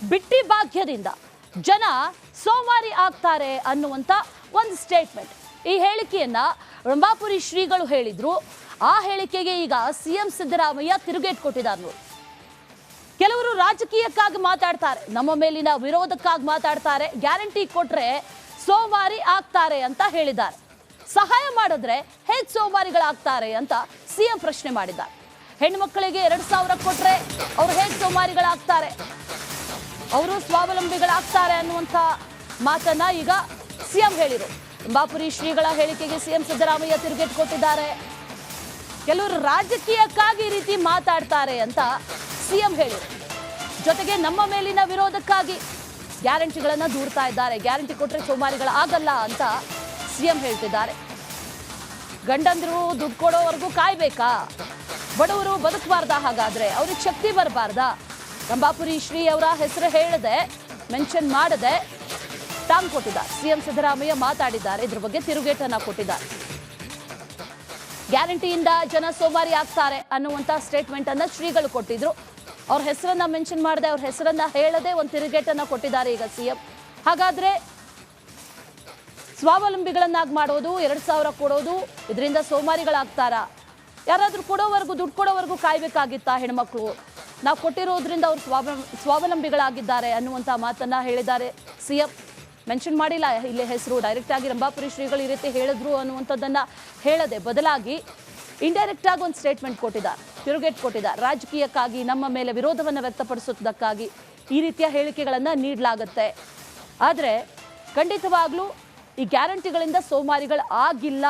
ಬಿಟ್ಟಿ ಭಾಗ್ಯದಿಂದ ಜನ ಸೋಮಾರಿ ಆಗ್ತಾರೆ ಅನ್ನುವಂಥ ಒಂದು ಸ್ಟೇಟ್ಮೆಂಟ್. ಈ ಹೇಳಿಕೆಯನ್ನ ರಂಭಾಪುರಿ ಶ್ರೀಗಳು ಹೇಳಿದ್ರು. ಆ ಹೇಳಿಕೆಗೆ ಈಗ ಸಿಎಂ ಸಿದ್ದರಾಮಯ್ಯ ತಿರುಗೇಟ್ ಕೊಟ್ಟಿದ್ದಾರೆ ನೋಡಿ. ಕೆಲವರು ರಾಜಕೀಯಕ್ಕಾಗಿ ಮಾತಾಡ್ತಾರೆ, ನಮ್ಮ ಮೇಲಿನ ವಿರೋಧಕ್ಕಾಗಿ ಮಾತಾಡ್ತಾರೆ, ಗ್ಯಾರಂಟಿ ಕೊಟ್ರೆ ಸೋಮಾರಿ ಆಗ್ತಾರೆ ಅಂತ ಹೇಳಿದ್ದಾರೆ. ಸಹಾಯ ಮಾಡಿದ್ರೆ ಹೇಗೆ ಸೋಮಾರಿಗಳಾಗ್ತಾರೆ ಅಂತ ಸಿಎಂ ಪ್ರಶ್ನೆ ಮಾಡಿದ್ದಾರೆ. ಹೆಣ್ಮಕ್ಕಳಿಗೆ 2,000 ಕೊಟ್ರೆ ಅವ್ರು ಹೇಗೆ ಸೋಮಾರಿಗಳಾಗ್ತಾರೆ, ಅವರು ಸ್ವಾವಲಂಬಿಗಳಾಗ್ತಾರೆ ಅನ್ನುವಂಥ ಮಾತನ್ನ ಈಗ ಸಿಎಂ ಹೇಳಿರು. ರಂಭಾಪುರಿ ಶ್ರೀಗಳ ಹೇಳಿಕೆಗೆ ಸಿಎಂ ಸಿದ್ದರಾಮಯ್ಯ ತಿರುಗೇಟ್ ಕೊಟ್ಟಿದ್ದಾರೆ. ಕೆಲವರು ರಾಜಕೀಯಕ್ಕಾಗಿ ಈ ರೀತಿ ಮಾತಾಡ್ತಾರೆ ಅಂತ ಸಿಎಂ ಹೇಳಿರು. ಜೊತೆಗೆ ನಮ್ಮ ಮೇಲಿನ ವಿರೋಧಕ್ಕಾಗಿ ಗ್ಯಾರಂಟಿಗಳನ್ನ ದೂರ್ತಾ ಇದ್ದಾರೆ. ಗ್ಯಾರಂಟಿ ಕೊಟ್ರೆ ಸೋಮಾರಿಗಳಾಗಲ್ಲ ಅಂತ ಸಿಎಂ ಹೇಳ್ತಿದ್ದಾರೆ. ಗಂಡಂದ್ರು ದುಡ್ಡು ಕೊಡೋವರೆಗೂ ಕಾಯ್ಬೇಕಾ? ಬಡವರು ಬದುಕಬಾರ್ದ? ಹಾಗಾದ್ರೆ ಅವ್ರಿಗೆ ಶಕ್ತಿ ಬರಬಾರ್ದಾ? ರಂಭಾಪುರಿ ಶ್ರೀ ಅವರ ಹೆಸರು ಹೇಳದೆ, ಮೆನ್ಷನ್ ಮಾಡದೆ ಟಾಂಗ್ ಕೊಟ್ಟಿದ್ದಾರೆ. ಸಿಎಂ ಸಿದ್ದರಾಮಯ್ಯ ಮಾತಾಡಿದ್ದಾರೆ, ಇದ್ರ ಬಗ್ಗೆ ತಿರುಗೇಟನ್ನ ಕೊಟ್ಟಿದ್ದಾರೆ. ಗ್ಯಾರಂಟಿಯಿಂದ ಜನ ಸೋಮಾರಿ ಆಗ್ತಾರೆ ಅನ್ನುವಂಥ ಸ್ಟೇಟ್ಮೆಂಟ್ ಅನ್ನ ಶ್ರೀಗಳು ಕೊಟ್ಟಿದ್ರು. ಅವ್ರ ಹೆಸರನ್ನ ಮೆನ್ಷನ್ ಮಾಡದೆ, ಅವ್ರ ಹೆಸರನ್ನ ಹೇಳದೆ ಒಂದು ತಿರುಗೇಟನ್ನ ಕೊಟ್ಟಿದ್ದಾರೆ ಈಗ ಸಿಎಂ. ಹಾಗಾದ್ರೆ ಸ್ವಾವಲಂಬಿಗಳನ್ನಾಗಿ ಮಾಡೋದು, 2,000 ಕೊಡೋದು, ಇದರಿಂದ ಸೋಮಾರಿಗಳಾಗ್ತಾರಾ? ಯಾರಾದ್ರೂ ಕೊಡೋವರೆಗೂ, ದುಡ್ಡು ಕೊಡೋವರೆಗೂ ಕಾಯ್ಬೇಕಾಗಿತ್ತಾ ಹೆಣ್ಮಕ್ಳು? ನಾವು ಕೊಟ್ಟಿರೋದ್ರಿಂದ ಅವ್ರು ಸ್ವಾವಲಂಬಿಗಳಾಗಿದ್ದಾರೆ ಅನ್ನುವಂಥ ಮಾತನ್ನ ಹೇಳಿದ್ದಾರೆ ಸಿಎಂ. ಮೆನ್ಷನ್ ಮಾಡಿಲ್ಲ ಇಲ್ಲಿ ಹೆಸರು, ಡೈರೆಕ್ಟ್ ಆಗಿ ರಂಭಾಪುರಿ ಶ್ರೀಗಳು ಈ ರೀತಿ ಹೇಳಿದ್ರು ಅನ್ನುವಂಥದ್ದನ್ನ ಹೇಳದೆ, ಬದಲಾಗಿ ಇಂಡೈರೆಕ್ಟ್ ಆಗಿ ಒಂದು ಸ್ಟೇಟ್ಮೆಂಟ್ ಕೊಟ್ಟಿದ್ದಾರೆ, ತಿರುಗೇಟ್ ಕೊಟ್ಟಿದ್ದಾರೆ. ರಾಜಕೀಯಕ್ಕಾಗಿ, ನಮ್ಮ ಮೇಲೆ ವಿರೋಧವನ್ನು ವ್ಯಕ್ತಪಡಿಸುವುದಕ್ಕಾಗಿ ಈ ರೀತಿಯ ಹೇಳಿಕೆಗಳನ್ನು ನೀಡಲಾಗುತ್ತೆ. ಆದರೆ ಖಂಡಿತವಾಗ್ಲೂ ಈ ಗ್ಯಾರಂಟಿಗಳಿಂದ ಸೋಮಾರಿಗಳು ಆಗಿಲ್ಲ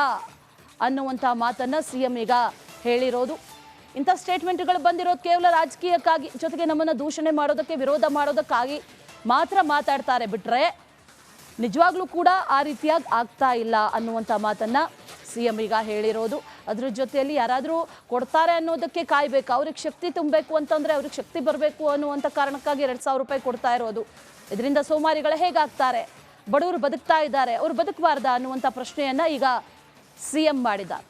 ಅನ್ನುವಂಥ ಮಾತನ್ನು ಸಿಎಂ ಈಗ ಹೇಳಿರೋದು. ಇಂಥ ಸ್ಟೇಟ್ಮೆಂಟ್ಗಳು ಬಂದಿರೋದು ಕೇವಲ ರಾಜಕೀಯಕ್ಕಾಗಿ, ಜೊತೆಗೆ ನಮ್ಮನ್ನು ದೂಷಣೆ ಮಾಡೋದಕ್ಕೆ, ವಿರೋಧ ಮಾಡೋದಕ್ಕಾಗಿ ಮಾತ್ರ ಮಾತಾಡ್ತಾರೆ ಬಿಟ್ರೆ ನಿಜವಾಗ್ಲೂ ಕೂಡ ಆ ರೀತಿಯಾಗಿ ಆಗ್ತಾ ಇಲ್ಲ ಅನ್ನುವಂಥ ಮಾತನ್ನ ಸಿಎಂ ಈಗ ಹೇಳಿರೋದು. ಅದ್ರ ಜೊತೆಯಲ್ಲಿ ಯಾರಾದರೂ ಕೊಡ್ತಾರೆ ಅನ್ನೋದಕ್ಕೆ ಕಾಯ್ಬೇಕು, ಅವ್ರಿಗೆ ಶಕ್ತಿ ತುಂಬಬೇಕು ಅಂತಂದ್ರೆ ಅವ್ರಿಗೆ ಶಕ್ತಿ ಬರಬೇಕು ಅನ್ನುವಂಥ ಕಾರಣಕ್ಕಾಗಿ 2,000 ರೂಪಾಯಿ ಕೊಡ್ತಾ ಇರೋದು. ಇದರಿಂದ ಸೋಮಾರಿಗಳು ಹೇಗಾಗ್ತಾರೆ? ಬಡವರು ಬದುಕ್ತಾ ಇದ್ದಾರೆ, ಅವ್ರು ಬದುಕಬಾರ್ದ ಅನ್ನುವಂಥ ಪ್ರಶ್ನೆಯನ್ನ ಈಗ ಸಿಎಂ ಮಾಡಿದ್ದಾರೆ.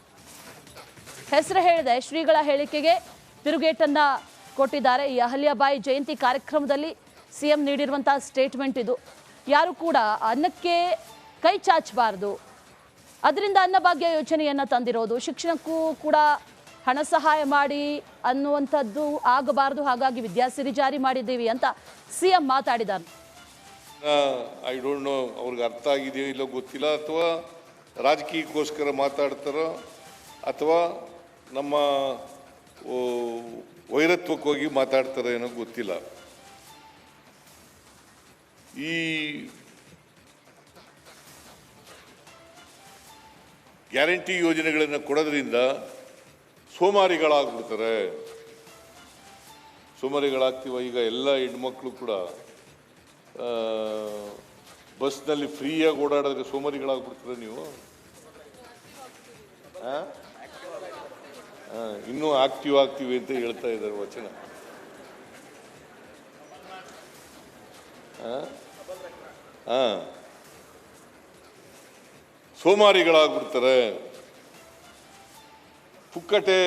ಹೆಸರು ಹೇಳಿದೆ ಶ್ರೀಗಳ ಹೇಳಿಕೆಗೆ ತಿರುಗೇಟನ್ನ ಕೊಟ್ಟಿದ್ದಾರೆ. ಈ ಅಹಲ್ಯಾಬಾಯಿ ಜಯಂತಿ ಕಾರ್ಯಕ್ರಮದಲ್ಲಿ ಸಿಎಂ ನೀಡಿರುವಂತಹ ಸ್ಟೇಟ್ಮೆಂಟ್ ಇದು. ಯಾರು ಕೂಡ ಅನ್ನಕ್ಕೆ ಕೈ ಚಾಚಬಾರ್ದು, ಅದರಿಂದ ಅನ್ನಭಾಗ್ಯ ಯೋಜನೆಯನ್ನು ತಂದಿರೋದು. ಶಿಕ್ಷಣಕ್ಕೂ ಕೂಡ ಹಣ ಸಹಾಯ ಮಾಡಿ ಅನ್ನುವಂಥದ್ದು ಆಗಬಾರ್ದು, ಹಾಗಾಗಿ ವಿದ್ಯಾಸಿರಿ ಜಾರಿ ಮಾಡಿದ್ದೀವಿ ಅಂತ ಸಿಎಂ ಮಾತಾಡಿದ್ದಾರೆ. ಐ ಡೋಂಟ್ ನೋ ಅವ್ರಿಗೆ ಅರ್ಥ ಆಗಿದೆಯೋ ಇಲ್ಲೋ ಗೊತ್ತಿಲ್ಲ, ಅಥವಾ ರಾಜಕೀಯಕ್ಕೋಸ್ಕರ ಮಾತಾಡ್ತಾರೋ ಅಥವಾ ನಮ್ಮ ವೈರತ್ವಕ್ಕೋಗಿ ಮಾತಾಡ್ತಾರೋ ಏನೋ ಗೊತ್ತಿಲ್ಲ. ಈ ಗ್ಯಾರಂಟಿ ಯೋಜನೆಗಳನ್ನು ಕೊಡೋದ್ರಿಂದ ಸೋಮಾರಿಗಳಾಗ್ಬಿಡ್ತಾರೆ. ಸೋಮಾರಿಗಳಾಗ್ತೀವ. ಈಗ ಎಲ್ಲ ಹೆಣ್ಮಕ್ಳು ಕೂಡ ಬಸ್ನಲ್ಲಿ ಫ್ರೀಯಾಗಿ ಓಡಾಡಿದ್ರೆ ಸೋಮಾರಿಗಳಾಗ್ಬಿಡ್ತಾರೆ. ನೀವು ಇನ್ನೂ ಆಕ್ಟಿವ್ ಆಗ್ತೀವಿ ಅಂತ ಹೇಳ್ತಾ ಇದ್ದಾರೆ ವಚನ. ಸೋಮಾರಿಗಳಾಗ್ಬಿಡ್ತಾರೆ. ಪುಕ್ಕಟೆ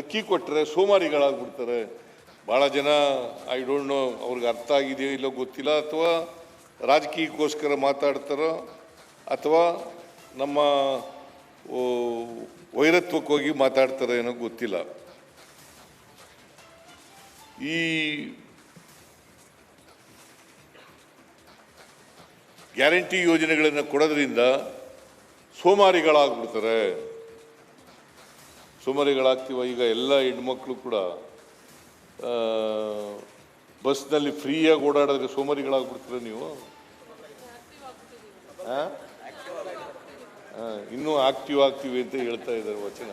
ಅಕ್ಕಿ ಕೊಟ್ಟರೆ ಸೋಮಾರಿಗಳಾಗ್ಬಿಡ್ತಾರೆ. ಭಾಳ ಜನ ಐ ಡೋಂಟ್ ನೋ ಅವ್ರಿಗೆ ಅರ್ಥ ಆಗಿದೆಯೋ ಇಲ್ಲೋ ಗೊತ್ತಿಲ್ಲ, ಅಥವಾ ರಾಜಕೀಯಕ್ಕೋಸ್ಕರ ಮಾತಾಡ್ತಾರೋ ಅಥವಾ ನಮ್ಮ ವೈರತ್ವಕ್ಕೋಗಿ ಮಾತಾಡ್ತಾರೋ ಏನೋ ಗೊತ್ತಿಲ್ಲ. ಈ ಗ್ಯಾರಂಟಿ ಯೋಜನೆಗಳನ್ನು ಕೊಡೋದ್ರಿಂದ ಸೋಮಾರಿಗಳಾಗ್ಬಿಡ್ತಾರೆ. ಸೋಮಾರಿಗಳಾಗ್ತೀವ. ಈಗ ಎಲ್ಲ ಹೆಣ್ಮಕ್ಳು ಕೂಡ ಬಸ್ನಲ್ಲಿ ಫ್ರೀಯಾಗಿ ಓಡಾಡಿದ್ರೆ ಸೋಮಾರಿಗಳಾಗ್ಬಿಡ್ತಾರೆ. ನೀವು ಇನ್ನೂ ಆಕ್ಟಿವ್ ಆಗ್ತೀವಿ ಅಂತ ಹೇಳ್ತಾ ಇದ್ದಾರೆ ವಚನ.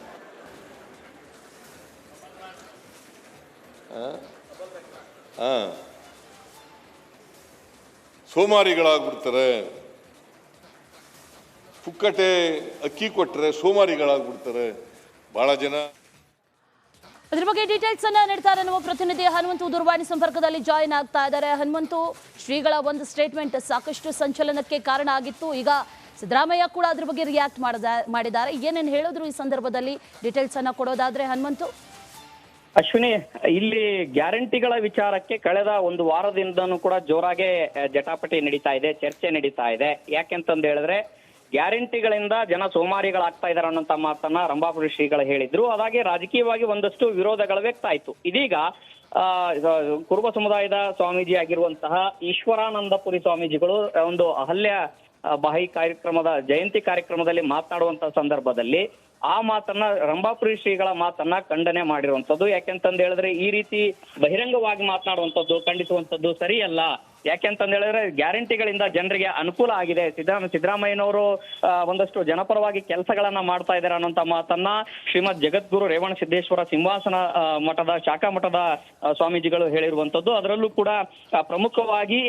ಸೋಮಾರಿಗಳಾಗ್ಬಿಡ್ತಾರೆ. ಪುಕ್ಕಟೆ ಅಕ್ಕಿ ಕೊಟ್ಟರೆ ಸೋಮಾರಿಗಳಾಗ್ಬಿಡ್ತಾರೆ. ಬಹಳ ಜನ ಅದ್ರ ಬಗ್ಗೆ ಡೀಟೇಲ್ಸ್ ಅನ್ನ ನೀಡ್ತಾರೆ ನಮ್ಮ ಪ್ರತಿನಿಧಿ ಹನುಮಂತು ದೂರವಾಣಿ ಸಂಪರ್ಕದಲ್ಲಿ ಜಾಯಿನ್ ಆಗ್ತಾ ಇದ್ದಾರೆ. ಹನುಮಂತು, ಶ್ರೀಗಳ ಒಂದು ಸ್ಟೇಟ್ಮೆಂಟ್ ಸಾಕಷ್ಟು ಸಂಚಲನಕ್ಕೆ ಕಾರಣ ಆಗಿತ್ತು. ಈಗ ಸಿದ್ದರಾಮಯ್ಯ ಕೂಡ ಅದ್ರ ಬಗ್ಗೆ ರಿಯಾಕ್ಟ್ ಮಾಡಿದ್ದಾರೆ. ಏನೇನು ಹೇಳಿದ್ರು ಈ ಸಂದರ್ಭದಲ್ಲಿ ಡೀಟೇಲ್ಸ್ ಅನ್ನ ಕೊಡೋದಾದ್ರೆ ಹನುಮಂತು? ಅಶ್ವಿನಿ, ಇಲ್ಲಿ ಗ್ಯಾರಂಟಿಗಳ ವಿಚಾರಕ್ಕೆ ಕಳೆದ ಒಂದು ವಾರದಿಂದನೂ ಕೂಡ ಜೋರಾಗೆ ಜಟಾಪಟಿ ನಡೀತಾ ಇದೆ, ಚರ್ಚೆ ನಡೀತಾ ಇದೆ. ಯಾಕೆಂತಂದು ಹೇಳಿದ್ರೆ ಗ್ಯಾರಂಟಿಗಳಿಂದ ಜನ ಸೋಮಾರಿಗಳಾಗ್ತಾ ಇದಾರೆ ಅನ್ನೋಂತ ಮಾತನ್ನ ರಂಭಾಪುರಿ ಶ್ರೀಗಳು ಹೇಳಿದ್ರು. ಅದಾಗೆ ರಾಜಕೀಯವಾಗಿ ಒಂದಷ್ಟು ವಿರೋಧಗಳು ವ್ಯಕ್ತ ಆಯ್ತು. ಇದೀಗ ಕುರುಬ ಸಮುದಾಯದ ಸ್ವಾಮೀಜಿ ಆಗಿರುವಂತಹ ಈಶ್ವರಾನಂದಪುರಿ ಸ್ವಾಮೀಜಿಗಳು ಒಂದು ಅಹಲ್ಯ ಬಾಯಿ ಕಾರ್ಯಕ್ರಮದ ಜಯಂತಿ ಕಾರ್ಯಕ್ರಮದಲ್ಲಿ ಮಾತನಾಡುವಂತ ಸಂದರ್ಭದಲ್ಲಿ ಆ ಮಾತನ್ನ ರಂಭಾಪುರಿ ಶ್ರೀಗಳ ಮಾತನ್ನ ಖಂಡನೆ ಮಾಡಿರುವಂತದ್ದು. ಯಾಕೆಂತಂದು ಹೇಳಿದ್ರೆ ಈ ರೀತಿ ಬಹಿರಂಗವಾಗಿ ಮಾತನಾಡುವಂಥದ್ದು, ಖಂಡಿಸುವಂತದ್ದು ಸರಿಯಲ್ಲ. ಯಾಕೆಂತಂದು ಹೇಳಿದ್ರೆ ಗ್ಯಾರಂಟಿಗಳಿಂದ ಜನರಿಗೆ ಅನುಕೂಲ ಆಗಿದೆ. ಸಿದ್ದರಾಮಯ್ಯನವರು ಒಂದಷ್ಟು ಜನಪರವಾಗಿ ಕೆಲಸಗಳನ್ನ ಮಾಡ್ತಾ ಇದ್ದಾರೆ ಅನ್ನೋಂತ ಮಾತನ್ನ ಶ್ರೀಮದ್ ಜಗದ್ಗುರು ರೇವಣ ಸಿದ್ದೇಶ್ವರ ಸಿಂಹಾಸನ ಮಠದ ಶಾಖಾ ಮಠದ ಸ್ವಾಮೀಜಿಗಳು ಹೇಳಿರುವಂತದ್ದು. ಅದರಲ್ಲೂ ಕೂಡ ಪ್ರಮುಖವಾಗಿ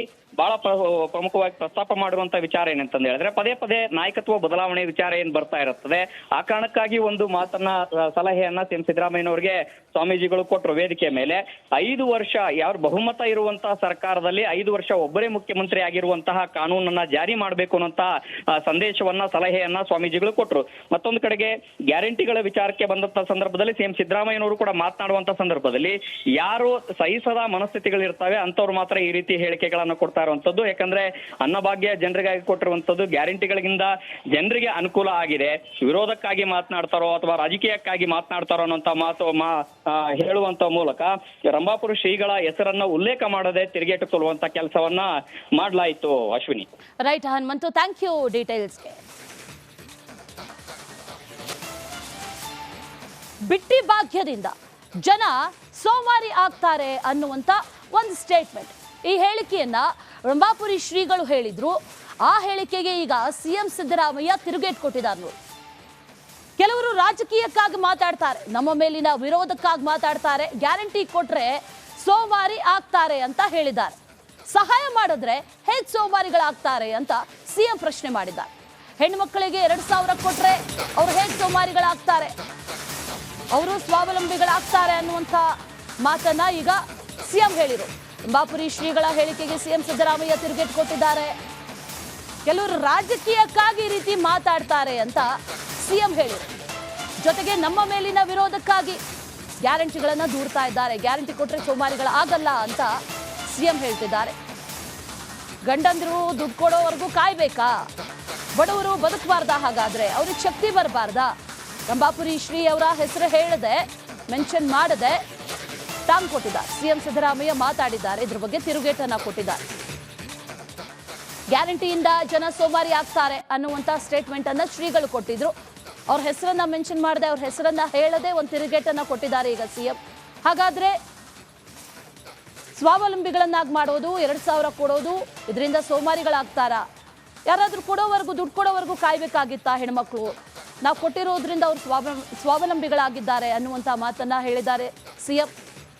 ಪ್ರಸ್ತಾಪ ಮಾಡಿರುವಂತ ವಿಚಾರ ಏನಂತಂದು ಹೇಳಿದ್ರೆ ಪದೇ ಪದೇ ನಾಯಕತ್ವ ಬದಲಾವಣೆ ವಿಚಾರ ಏನ್ ಬರ್ತಾ ಇರುತ್ತದೆ. ಆ ಕಾರಣಕ್ಕಾಗಿ ಒಂದು ಮಾತನ್ನ ಸಲಹೆಯನ್ನ ಸಿದ್ದರಾಮಯ್ಯನವರಿಗೆ ಸ್ವಾಮೀಜಿಗಳು ಕೊಟ್ಟರು ವೇದಿಕೆ ಮೇಲೆ. 5 ವರ್ಷ ಯಾರು ಬಹುಮತ ಇರುವಂತಹ ಸರ್ಕಾರದಲ್ಲಿ 5 ವರ್ಷ ಒಬ್ಬರೇ ಮುಖ್ಯಮಂತ್ರಿ ಆಗಿರುವಂತಹ ಕಾನೂನನ್ನ ಜಾರಿ ಮಾಡಬೇಕು ಅನ್ನೋಂತ ಸಂದೇಶವನ್ನ ಸಲಹೆಯನ್ನ ಸ್ವಾಮೀಜಿಗಳು ಕೊಟ್ಟರು. ಮತ್ತೊಂದು ಕಡೆಗೆ ಗ್ಯಾರಂಟಿಗಳ ವಿಚಾರಕ್ಕೆ ಬಂದಂತ ಸಂದರ್ಭದಲ್ಲಿ ಸಿಎಂ ಸಿದ್ದರಾಮಯ್ಯನವರು ಕೂಡ ಮಾತನಾಡುವಂತ ಸಂದರ್ಭದಲ್ಲಿ ಯಾರು ಸಹಿಸದ ಮನಸ್ಥಿತಿಗಳು ಇರ್ತವೆ ಅಂತವ್ರು ಮಾತ್ರ ಈ ರೀತಿ ಹೇಳಿಕೆಗಳನ್ನ ಕೊಡ್ತಾ ಇರುವಂತದ್ದು. ಯಾಕಂದ್ರೆ ಅನ್ನಭಾಗ್ಯ ಜನರಿಗಾಗಿ ಕೊಟ್ಟಿರುವಂತದ್ದು ಗ್ಯಾರಂಟಿಗಳಿಂದ ಜನರಿಗೆ ಅನುಕೂಲ ಆಗಿದೆ, ವಿರೋಧಕ್ಕಾಗಿ ಮಾತನಾಡ್ತಾರೋ ಅಥವಾ ರಾಜಕೀಯಕ್ಕಾಗಿ ಮಾತನಾಡ್ತಾರೋ ಅನ್ನೋಂತ ಮಾತು ಹೇಳುವಂತ ಮೂಲಕ ರಂಭಾಪುರಿ ಶ್ರೀಗಳ ಹೆಸರನ್ನ ಉಲ್ಲೇಖ ಮಾಡದೆ ತಿರುಗೇಟುಕೊಳ್ಳುವಂತ ಕೆಲಸವನ್ನ ಮಾಡಲಾಯಿತು. Ashwini. Right Hanumanthu, thank you ಡೀಟೇಲ್ಸ್ಗೆ. ಬಿಟ್ಟಿ ಭಾಗ್ಯದಿಂದ ಜನ ಸೋಮಾರಿ ಆಗ್ತಾರೆ ಅನ್ನುವಂತ ಒಂದು ಸ್ಟೇಟ್ಮೆಂಟ್, ಈ ಹೇಳಿಕೆಯನ್ನ ರಂಭಾಪುರಿ ಶ್ರೀಗಳು ಹೇಳಿದ್ರು. ಆ ಹೇಳಿಕೆಗೆ ಈಗ ಸಿಎಂ ಸಿದ್ದರಾಮಯ್ಯ ತಿರುಗೇಟ್ ಕೊಟ್ಟಿದ್ದಾರೆ ನೋಡಿ. ಕೆಲವರು ರಾಜಕೀಯಕ್ಕಾಗಿ ಮಾತಾಡ್ತಾರೆ, ನಮ್ಮ ಮೇಲಿನ ವಿರೋಧಕ್ಕಾಗಿ ಮಾತಾಡ್ತಾರೆ, ಗ್ಯಾರಂಟಿ ಕೊಟ್ರೆ ಸೋಮಾರಿ ಆಗ್ತಾರೆ ಅಂತ ಹೇಳಿದ್ದಾರೆ. ಸಹಾಯ ಮಾಡಿದ್ರೆ ಹೇಗೆ ಸೋಮಾರಿಗಳಾಗ್ತಾರೆ ಅಂತ ಸಿಎಂ ಪ್ರಶ್ನೆ ಮಾಡಿದ್ದಾರೆ. ಹೆಣ್ಣು ಮಕ್ಕಳಿಗೆ 2,000 ಕೊಟ್ರೆ ಅವ್ರು ಹೇಗೆ ಸೋಮಾರಿಗಳಾಗ್ತಾರೆ, ಅವರು ಸ್ವಾವಲಂಬಿಗಳಾಗ್ತಾರೆ ಅನ್ನುವಂಥ ಮಾತನ್ನ ಈಗ ಸಿಎಂ ಹೇಳಿರು. ರಂಭಾಪುರಿ ಶ್ರೀಗಳ ಹೇಳಿಕೆಗೆ ಸಿಎಂ ಸಿದ್ದರಾಮಯ್ಯ ತಿರುಗೇಟ್ ಕೊಟ್ಟಿದ್ದಾರೆ. ಕೆಲವರು ರಾಜಕೀಯಕ್ಕಾಗಿ ಈ ರೀತಿ ಮಾತಾಡ್ತಾರೆ ಅಂತ ಸಿಎಂ ಹೇಳಿರು. ಜೊತೆಗೆ ನಮ್ಮ ಮೇಲಿನ ವಿರೋಧಕ್ಕಾಗಿ ಗ್ಯಾರಂಟಿಗಳನ್ನ ದೂರ್ತಾ ಇದ್ದಾರೆ, ಗ್ಯಾರಂಟಿ ಕೊಟ್ರೆ ಸೋಮಾರಿಗಳಾಗಲ್ಲ ಅಂತ ಸಿಎಂ ಹೇಳ್ತಿದ್ದಾರೆ. ಗಂಡಂದಿರು ದುಡ್ಡು ಕೊಡೋವರೆಗೂ ಕಾಯ್ಬೇಕಾ? ಬಡವರು ಬದುಕಬಾರ್ದಾ? ಹಾಗಾದ್ರೆ ಅವ್ರಿಗೆ ಶಕ್ತಿ ಬರಬಾರ್ದಾ? ರಂಭಾಪುರಿ ಶ್ರೀ ಅವರ ಹೆಸರು ಹೇಳದೆ, ಮೆನ್ಷನ್ ಮಾಡದೆ ಟಾಂಗ್ ಕೊಟ್ಟಿದ್ದಾರೆ. ಸಿಎಂ ಸಿದ್ದರಾಮಯ್ಯ ಮಾತಾಡಿದ್ದಾರೆ, ಇದ್ರ ಬಗ್ಗೆ ತಿರುಗೇಟನ್ನ ಕೊಟ್ಟಿದ್ದಾರೆ. ಗ್ಯಾರಂಟಿಯಿಂದ ಜನ ಸೋಮಾರಿ ಆಗ್ತಾರೆ ಅನ್ನುವಂತ ಸ್ಟೇಟ್ಮೆಂಟ್ ಅನ್ನ ಶ್ರೀಗಳು ಕೊಟ್ಟಿದ್ರು. ಅವ್ರ ಹೆಸರನ್ನ ಮೆನ್ಷನ್ ಮಾಡದೆ, ಅವ್ರ ಹೆಸರನ್ನ ಹೇಳದೆ ಒಂದು ತಿರುಗೇಟನ್ನ ಕೊಟ್ಟಿದ್ದಾರೆ ಈಗ ಸಿಎಂ. ಹಾಗಾದ್ರೆ ಸ್ವಾವಲಂಬಿಗಳನ್ನಾಗಿ ಮಾಡೋದು, 2,000 ಕೊಡೋದು, ಇದರಿಂದ ಸೋಮಾರಿಗಳಾಗ್ತಾರಾ? ಯಾರಾದ್ರೂ ದುಡ್ಡು ಕೊಡೋವರೆಗೂ ಕಾಯ್ಬೇಕಾಗಿತ್ತಾ ಹೆಣ್ಮಕ್ಳು? ನಾವು ಕೊಟ್ಟಿರೋದ್ರಿಂದ ಅವ್ರು ಸ್ವಾವಲಂಬಿಗಳಾಗಿದ್ದಾರೆ ಅನ್ನುವಂಥ ಮಾತನ್ನ ಹೇಳಿದ್ದಾರೆ ಸಿಎಂ.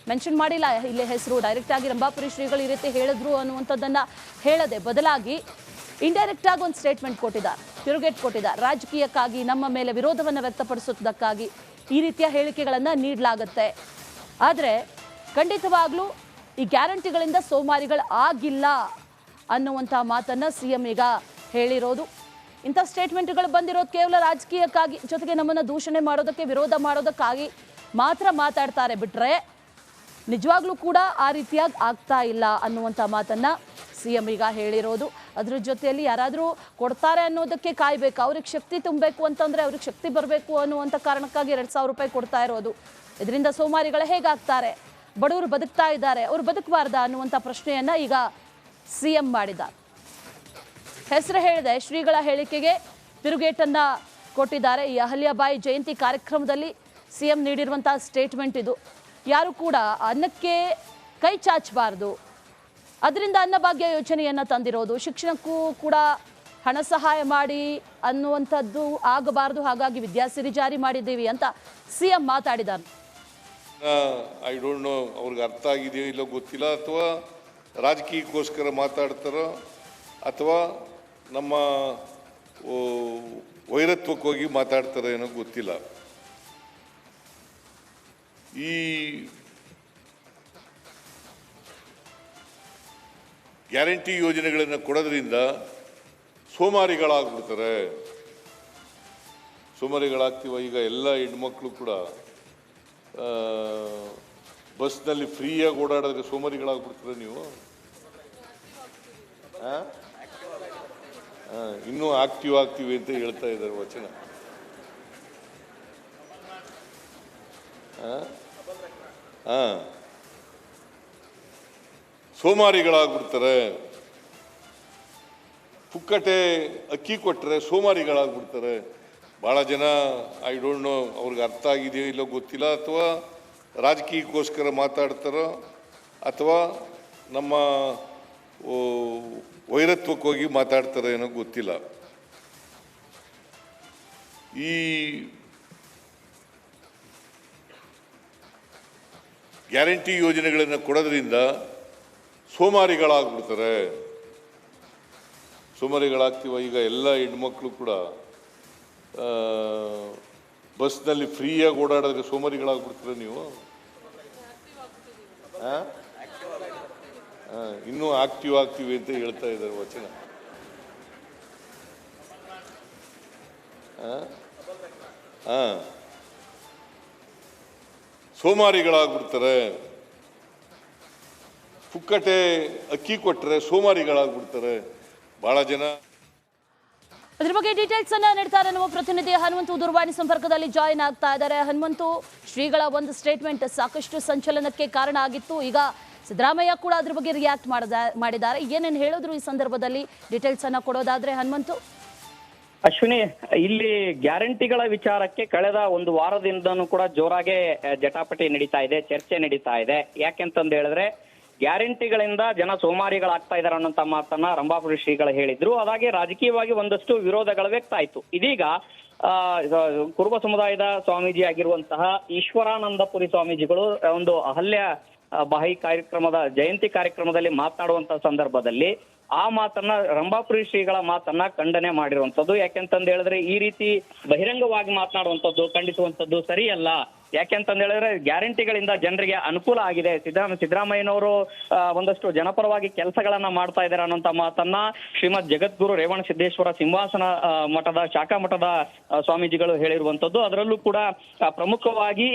ಮೆನ್ಷನ್ ಮಾಡಿಲ್ಲ ಇಲ್ಲಿ ಹೆಸರು, ಡೈರೆಕ್ಟ್ ಆಗಿ ರಂಭಾಪುರಿ ಶ್ರೀಗಳು ಈ ರೀತಿ ಹೇಳಿದ್ರು ಅನ್ನುವಂಥದ್ದನ್ನ ಹೇಳದೆ ಬದಲಾಗಿ ಇಂಡೈರೆಕ್ಟ್ ಆಗಿ ಒಂದು ಸ್ಟೇಟ್ಮೆಂಟ್ ಕೊಟ್ಟಿದ್ದಾರೆ, ತಿರುಗೇಟ್ ಕೊಟ್ಟಿದ್ದಾರೆ. ರಾಜಕೀಯಕ್ಕಾಗಿ ನಮ್ಮ ಮೇಲೆ ವಿರೋಧವನ್ನು ವ್ಯಕ್ತಪಡಿಸೋದಕ್ಕಾಗಿ ಈ ರೀತಿಯ ಹೇಳಿಕೆಗಳನ್ನು ನೀಡಲಾಗುತ್ತೆ. ಆದರೆ ಖಂಡಿತವಾಗ್ಲೂ ಈ ಗ್ಯಾರಂಟಿಗಳಿಂದ ಸೋಮಾರಿಗಳು ಆಗಿಲ್ಲ ಅನ್ನುವಂಥ ಮಾತನ್ನ ಸಿಎಂ ಈಗ ಹೇಳಿರೋದು. ಇಂಥ ಸ್ಟೇಟ್ಮೆಂಟ್ಗಳು ಬಂದಿರೋದು ಕೇವಲ ರಾಜಕೀಯಕ್ಕಾಗಿ, ಜೊತೆಗೆ ನಮ್ಮನ್ನು ದೂಷಣೆ ಮಾಡೋದಕ್ಕೆ, ವಿರೋಧ ಮಾಡೋದಕ್ಕಾಗಿ ಮಾತ್ರ ಮಾತಾಡ್ತಾರೆ ಬಿಟ್ರೆ ನಿಜವಾಗ್ಲೂ ಕೂಡ ಆ ರೀತಿಯಾಗಿ ಆಗ್ತಾ ಇಲ್ಲ ಅನ್ನುವಂಥ ಮಾತನ್ನ ಸಿಎಂ ಈಗ ಹೇಳಿರೋದು. ಅದ್ರ ಜೊತೆಯಲ್ಲಿ ಯಾರಾದರೂ ಕೊಡ್ತಾರೆ ಅನ್ನೋದಕ್ಕೆ ಕಾಯ್ಬೇಕು, ಅವ್ರಿಗೆ ಶಕ್ತಿ ತುಂಬಬೇಕು ಅಂತಂದ್ರೆ ಅವ್ರಿಗೆ ಶಕ್ತಿ ಬರಬೇಕು ಅನ್ನುವಂಥ ಕಾರಣಕ್ಕಾಗಿ 2,000 ರೂಪಾಯಿ ಕೊಡ್ತಾ ಇರೋದು. ಇದರಿಂದ ಸೋಮಾರಿಗಳು ಹೇಗಾಗ್ತಾರೆ? ಬಡವರು ಬದುಕ್ತಾ ಇದ್ದಾರೆ, ಅವ್ರು ಬದುಕಬಾರ್ದಾ ಅನ್ನುವಂಥ ಪ್ರಶ್ನೆಯನ್ನ ಈಗ ಸಿಎಂ ಮಾಡಿದ್ದಾರೆ. ಹೆಸರು ಹೇಳಿದೆ ಶ್ರೀಗಳ ಹೇಳಿಕೆಗೆ ತಿರುಗೇಟನ್ನ ಕೊಟ್ಟಿದ್ದಾರೆ. ಈ ಅಹಲ್ಯಾಬಾಯಿ ಜಯಂತಿ ಕಾರ್ಯಕ್ರಮದಲ್ಲಿ ಸಿಎಂ ನೀಡಿರುವಂತಹ ಸ್ಟೇಟ್ಮೆಂಟ್ ಇದು. ಯಾರು ಕೂಡ ಅನ್ನಕ್ಕೆ ಕೈ ಚಾಚಬಾರ್ದು, ಅದರಿಂದ ಅನ್ನಭಾಗ್ಯ ಯೋಜನೆಯನ್ನ ತಂದಿರೋದು, ಶಿಕ್ಷಣಕ್ಕೂ ಕೂಡ ಹಣ ಸಹಾಯ ಮಾಡಿ ಅನ್ನುವಂಥದ್ದು ಆಗಬಾರ್ದು, ಹಾಗಾಗಿ ವಿದ್ಯಾಸಿರಿ ಜಾರಿ ಮಾಡಿದ್ದೀವಿ ಅಂತ ಸಿಎಂ ಮಾತಾಡಿದ್ದಾರೆ. ಐ ಡೋಂಟ್ ನೋ ಅವ್ರಿಗೆ ಅರ್ಥ ಆಗಿದೆಯೋ ಇಲ್ಲೋ ಗೊತ್ತಿಲ್ಲ, ಅಥವಾ ರಾಜಕೀಯಕ್ಕೋಸ್ಕರ ಮಾತಾಡ್ತಾರೋ ಅಥವಾ ನಮ್ಮ ವೈರತ್ವಕ್ಕೋಗಿ ಮಾತಾಡ್ತಾರೋ ಏನೋ ಗೊತ್ತಿಲ್ಲ. ಈ ಗ್ಯಾರಂಟಿ ಯೋಜನೆಗಳನ್ನು ಕೊಡೋದ್ರಿಂದ ಸೋಮಾರಿಗಳಾಗ್ಬಿಡ್ತಾರೆ. ಸೋಮಾರಿಗಳಾಗ್ತೀವ. ಈಗ ಎಲ್ಲ ಹೆಣ್ಮಕ್ಳು ಕೂಡ ಬಸ್ನಲ್ಲಿ ಫ್ರೀಯಾಗಿ ಓಡಾಡಿದ್ರೆ ಸೋಮಾರಿಗಳಾಗ್ಬಿಡ್ತೀರ ನೀವು? ಇನ್ನೂ ಆಕ್ಟಿವ್ ಆಗ್ತೀವಿ ಅಂತ ಹೇಳ್ತಾ ಇದ್ದಾರೆ ವಚನ. ಸೋಮಾರಿಗಳಾಗ್ಬಿಡ್ತಾರೆ. ಪುಕ್ಕಟೆ ಅಕ್ಕಿ ಕೊಟ್ಟರೆ ಸೋಮಾರಿಗಳಾಗ್ಬಿಡ್ತಾರೆ. ಭಾಳ ಜನ ಐ ಡೋಂಟ್ ನೋ ಅವ್ರಿಗೆ ಅರ್ಥ ಆಗಿದೆಯೋ ಇಲ್ಲೋ ಗೊತ್ತಿಲ್ಲ, ಅಥವಾ ರಾಜಕೀಯಕ್ಕೋಸ್ಕರ ಮಾತಾಡ್ತಾರೋ ಅಥವಾ ನಮ್ಮ ವೈರತ್ವಕ್ಕೋಗಿ ಮಾತಾಡ್ತಾರೆ ಏನೋ ಗೊತ್ತಿಲ್ಲ. ಈ ಗ್ಯಾರಂಟಿ ಯೋಜನೆಗಳನ್ನು ಕೊಡೋದ್ರಿಂದ ಸೋಮಾರಿಗಳಾಗ್ಬಿಡ್ತಾರೆ. ಸೋಮಾರಿಗಳಾಗ್ತೀವ. ಈಗ ಎಲ್ಲ ಹೆಣ್ಮಕ್ಳು ಕೂಡ ಬಸ್ನಲ್ಲಿ ಫ್ರೀಯಾಗಿ ಓಡಾಡಿದ್ರೆ ಸೋಮಾರಿಗಳಾಗ್ಬಿಡ್ತೀರ ನೀವು? ಇನ್ನೂ ಆಕ್ಟಿವ್ ಆಗ್ತೀವಿ ಅಂತ ಹೇಳ್ತಾ ಇದ್ದಾರೆ ವಚನ. ಸೋಮಾರಿಗಳಾಗ್ಬಿಡ್ತಾರೆ. ಪುಕ್ಕಟೆ ಅಕ್ಕಿ ಕೊಟ್ಟರೆ ಸೋಮಾರಿಗಳಾಗ್ಬಿಡ್ತಾರೆ. ಬಹಳ ಜನ ಅದ್ರ ಬಗ್ಗೆ ಡೀಟೇಲ್ಸ್ ಅನ್ನ ನೀಡ್ತಾರೆ ನಮ್ಮ ಪ್ರತಿನಿಧಿ ಹನುಮಂತು ದೂರವಾಣಿ ಸಂಪರ್ಕದಲ್ಲಿ ಜಾಯಿನ್ ಆಗ್ತಾ ಇದ್ದಾರೆ. ಹನುಮಂತು, ಶ್ರೀಗಳ ಒಂದು ಸ್ಟೇಟ್ಮೆಂಟ್ ಸಾಕಷ್ಟು ಸಂಚಲನಕ್ಕೆ ಕಾರಣ ಆಗಿತ್ತು. ಈಗ ಸಿದ್ದರಾಮಯ್ಯ ಕೂಡ ಅದ್ರ ಬಗ್ಗೆ ರಿಯಾಕ್ಟ್ ಮಾಡಿದ್ದಾರೆ. ಏನೇನು ಹೇಳಿದ್ರು ಈ ಸಂದರ್ಭದಲ್ಲಿ ಡೀಟೇಲ್ಸ್ ಅನ್ನ ಕೊಡೋದಾದ್ರೆ ಹನುಮಂತು? ಅಶ್ವಿನಿ, ಇಲ್ಲಿ ಗ್ಯಾರಂಟಿಗಳ ವಿಚಾರಕ್ಕೆ ಕಳೆದ ಒಂದು ವಾರದಿಂದನೂ ಕೂಡ ಜೋರಾಗಿ ಜಟಾಪಟಿ ನಡೀತಾ ಇದೆ, ಚರ್ಚೆ ನಡೀತಾ ಇದೆ. ಯಾಕೆಂತಂದು ಹೇಳಿದ್ರೆ ಗ್ಯಾರಂಟಿಗಳಿಂದ ಜನ ಸೋಮಾರಿಗಳಾಗ್ತಾ ಇದಾರೆ ಅನ್ನೋಂಥ ಮಾತನ್ನ ರಂಭಾಪುರಿ ಶ್ರೀಗಳು ಹೇಳಿದ್ರು. ಅದಾಗಿ ರಾಜಕೀಯವಾಗಿ ಒಂದಷ್ಟು ವಿರೋಧಗಳು ವ್ಯಕ್ತ ಆಯ್ತು. ಇದೀಗ ಕುರುಬ ಸಮುದಾಯದ ಸ್ವಾಮೀಜಿ ಆಗಿರುವಂತಹ ಈಶ್ವರಾನಂದಪುರಿ ಸ್ವಾಮೀಜಿಗಳು ಒಂದು ಅಹಲ್ಯ ಬಾಯಿ ಕಾರ್ಯಕ್ರಮದ ಜಯಂತಿ ಕಾರ್ಯಕ್ರಮದಲ್ಲಿ ಮಾತನಾಡುವಂತ ಸಂದರ್ಭದಲ್ಲಿ ಆ ಮಾತನ್ನ ರಂಭಾಪುರಿ ಶ್ರೀಗಳ ಮಾತನ್ನ ಖಂಡನೆ ಮಾಡಿರುವಂತದ್ದು. ಯಾಕೆಂತಂದು ಹೇಳಿದ್ರೆ ಈ ರೀತಿ ಬಹಿರಂಗವಾಗಿ ಮಾತನಾಡುವಂಥದ್ದು, ಖಂಡಿಸುವಂಥದ್ದು ಸರಿಯಲ್ಲ. ಯಾಕೆಂತಂದು ಹೇಳಿದ್ರೆ ಗ್ಯಾರಂಟಿಗಳಿಂದ ಜನರಿಗೆ ಅನುಕೂಲ ಆಗಿದೆ. ಸಿದ್ದರಾಮಯ್ಯನವರು ಒಂದಷ್ಟು ಜನಪರವಾಗಿ ಕೆಲಸಗಳನ್ನ ಮಾಡ್ತಾ ಇದ್ದಾರೆ ಅನ್ನೋಂಥ ಮಾತನ್ನ ಶ್ರೀಮದ್ ಜಗದ್ಗುರು ರೇವಣ ಸಿದ್ದೇಶ್ವರ ಸಿಂಹಾಸನ ಮಠದ ಶಾಖಾ ಮಠದ ಸ್ವಾಮೀಜಿಗಳು ಹೇಳಿರುವಂತದ್ದು. ಅದರಲ್ಲೂ ಕೂಡ ಪ್ರಮುಖವಾಗಿ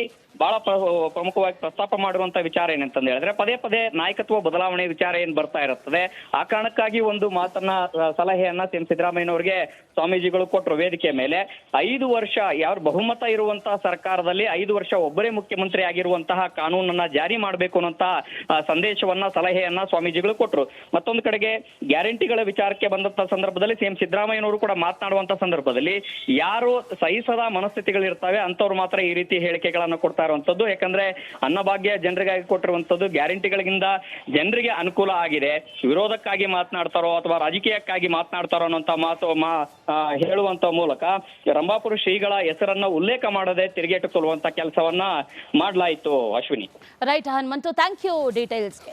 ಪ್ರಸ್ತಾಪ ಮಾಡಿರುವಂತ ವಿಚಾರ ಏನಂತಂದು ಹೇಳಿದ್ರೆ ಪದೇ ಪದೇ ನಾಯಕತ್ವ ಬದಲಾವಣೆ ವಿಚಾರ ಏನ್ ಬರ್ತಾ ಇರುತ್ತದೆ. ಆ ಕಾರಣಕ್ಕಾಗಿ ಒಂದು ಮಾತನ್ನ ಸಲಹೆಯನ್ನ ಸಿದ್ದರಾಮಯ್ಯನವರಿಗೆ ಸ್ವಾಮೀಜಿಗಳು ಕೊಟ್ಟರು ವೇದಿಕೆ ಮೇಲೆ. 5 ವರ್ಷ ಯಾವ ಬಹುಮತ ಇರುವಂತಹ ಸರ್ಕಾರದಲ್ಲಿ 5 ವರ್ಷ ಒಬ್ಬರೇ ಮುಖ್ಯಮಂತ್ರಿ ಆಗಿರುವಂತಹ ಕಾನೂನನ್ನ ಜಾರಿ ಮಾಡಬೇಕು ಅನ್ನೋಂತ ಸಂದೇಶವನ್ನ ಸಲಹೆಯನ್ನ ಸ್ವಾಮೀಜಿಗಳು ಕೊಟ್ಟರು. ಮತ್ತೊಂದು ಕಡೆಗೆ ಗ್ಯಾರಂಟಿಗಳ ವಿಚಾರಕ್ಕೆ ಬಂದಂತ ಸಂದರ್ಭದಲ್ಲಿ ಸಿಎಂ ಸಿದ್ದರಾಮಯ್ಯನವರು ಕೂಡ ಮಾತನಾಡುವಂತ ಸಂದರ್ಭದಲ್ಲಿ ಯಾರು ಸಹಿಸದ ಮನಸ್ಥಿತಿಗಳು ಇರ್ತವೆ ಅಂತವ್ರು ಮಾತ್ರ ಈ ರೀತಿ ಹೇಳಿಕೆಗಳನ್ನ ಕೊಡ್ತಾ ಇರುವಂತದ್ದು. ಯಾಕಂದ್ರೆ ಅನ್ನಭಾಗ್ಯ ಜನರಿಗಾಗಿ ಕೊಟ್ಟಿರುವಂತದ್ದು ಗ್ಯಾರಂಟಿಗಳಿಂದ ಜನರಿಗೆ ಅನುಕೂಲ ಆಗಿದೆ. ವಿರೋಧಕ್ಕಾಗಿ ಮಾತನಾಡ್ತಾರೋ ಅಥವಾ ರಾಜಕೀಯಕ್ಕಾಗಿ ಮಾತನಾಡ್ತಾರೋ ಅನ್ನೋಂತ ಮಾತು ಹೇಳುವಂತ ಮೂಲಕ ರಂಭಾಪುರಿ ಶ್ರೀಗಳ ಹೆಸರನ್ನ ಉಲ್ಲೇಖ ಮಾಡದೆ ತಿರುಗೇಟು ಕೆಲಸವನ್ನ ಮಾಡಲಾಯಿತು. Ashwini. Right Hanumanthu, thank you ಡೀಟೇಲ್ಸ್ಗೆ.